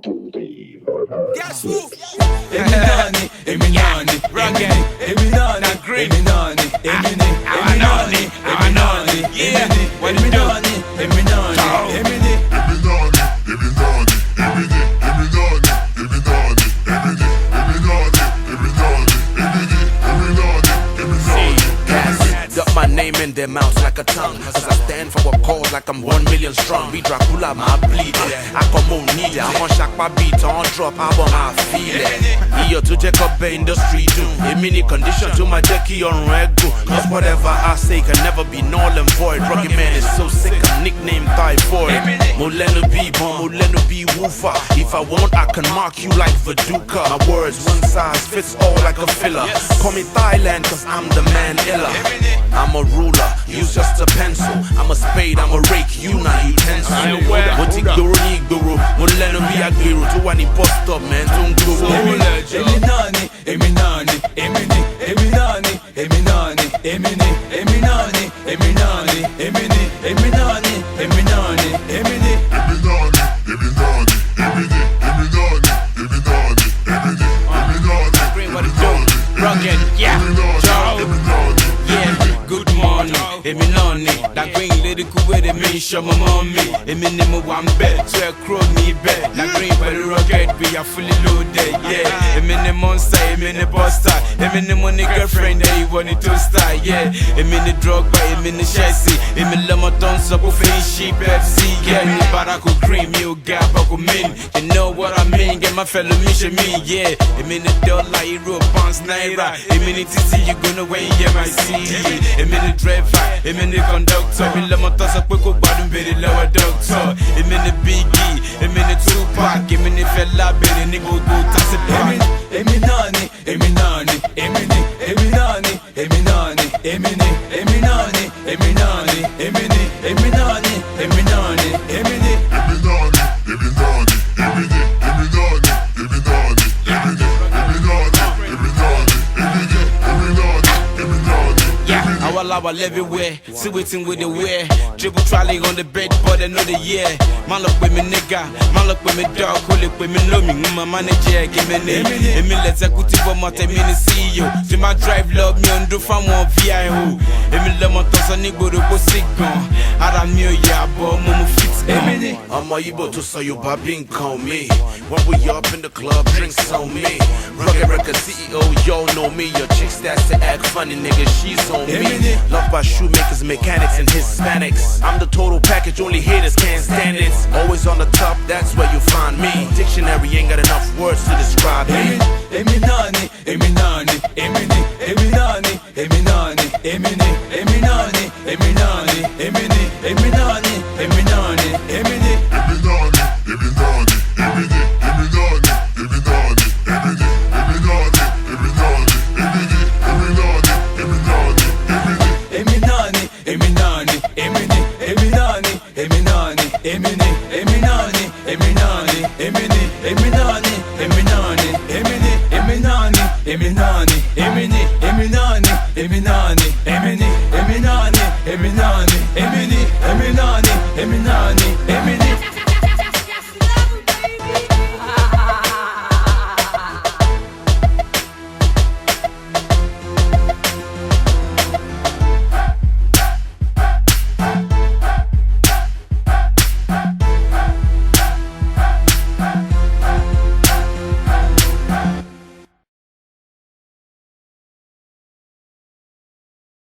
Guess who? Eminani, Eminani, Rugged, Eminani, Grin, Eminani, Eminani, Eminani, yeah, Eminani, Eminani, Eminani, Got my name in their mouths like a tongue, cause I stand for a cause like I'm 1 million strong. Be Dracula, my bleed. I come on need it. I want shock my beat on drop album, I feel it. Here to check up the industry do. A mini condition to my Jackie on regu. Cause whatever I say can never be null and void. Ruggedman is so sick, I'm nicknamed Typhoid. Muleno be bomb, Muleno be woofer. If I want, I can mark you like Viduka. My words, one size fits all like a filler. Call me Thailand, cause I'm the man iller. I'm a ruler, use just a pencil. I'm a spade, I'm a rake, you not utensil. Motikdoro Nigdoro, Muleno be Agiro. To any bust up, man, don't go. Eminani, Eminani, Emini, Eminani, Eminani, Emini, Eminani, Eminani, Emini, Eminani, Eminani, Emini, Eminani, Eminani, Emini, Eminani, Eminani, Emini, Eminani, Grin, what it do? Rugged, yeah, Joe, yeah, good morning, Eminani. Dagrin, lyrical with it, me, show my mommy. Eminimo, one bed, to a crow, me bed. Dagrin, but Rugged, we are fully loaded, yeah. Emini monster, Emini buster. Eminimo, nigga friend, they want it to start, yeah. Emini drug by Emini chassis. Emini Lamaton, so go face sheep, FC, yeah. Me Baraku Grin, me, Gabaku Min. You know what I mean, get my fellow mission, me, yeah. Emini dollar, hero, pounds, naira. Emini TC, you gonna wait, yeah, my CD. Emini driver, Emini conductor. Emini Lamaton, so quick, bottom, very lower doctor. Emini Biggie, Emini Tupac. Emini fella, baby, nigga, go tax it back. Eminani, Eminani, Emini, Eminani, Eminani, Emini, Eminani, Eminani, Emini, Eminani, Eminani, Emini, Eminani, Eminani, Emini, Eminani, Eminani, Emini, Eminani, Eminani, Emini, Eminani, Eminani. Yeah, our love everywhere. See waiting with the wear. Dribble trolley on the bed, but I know the year. Man look with me nigga, man look with me dog, call it with me love me. My manager give me name. Emi let's executive for my mini CEO. See my drive love me on do from one VIO. Emi let my toss on nigga to go sick gun. Adam me yeah, but mumu fix Emini. I'm a Igbo to say you babin call me. When we up in the club, drinks on me. Rugged Record CEO, y'all know me. Your chick stats to act funny, nigga, she's on me. Loved by shoemakers, mechanics, and Hispanics. I'm the total package, only haters can't stand it. Always on the top, that's where you find me. Dictionary ain't got enough words to describe me. Eminani, Eminani, Emini, Eminani, Eminani, Emini, Eminani, Eminani, Emini, Eminani, Eminani, Emini, Eminani, Eminani, Emini, Eminani, Eminani, Emini, Eminani, Eminani, Emini, Eminani, Eminani, Emini, Eminani, Eminani, Emini, Eminani, Eminani, Emini, Eminani, Eminani, Emini, Eminani, Eminani, Emini, Eminani, Eminani, Emini, Eminani, Eminani,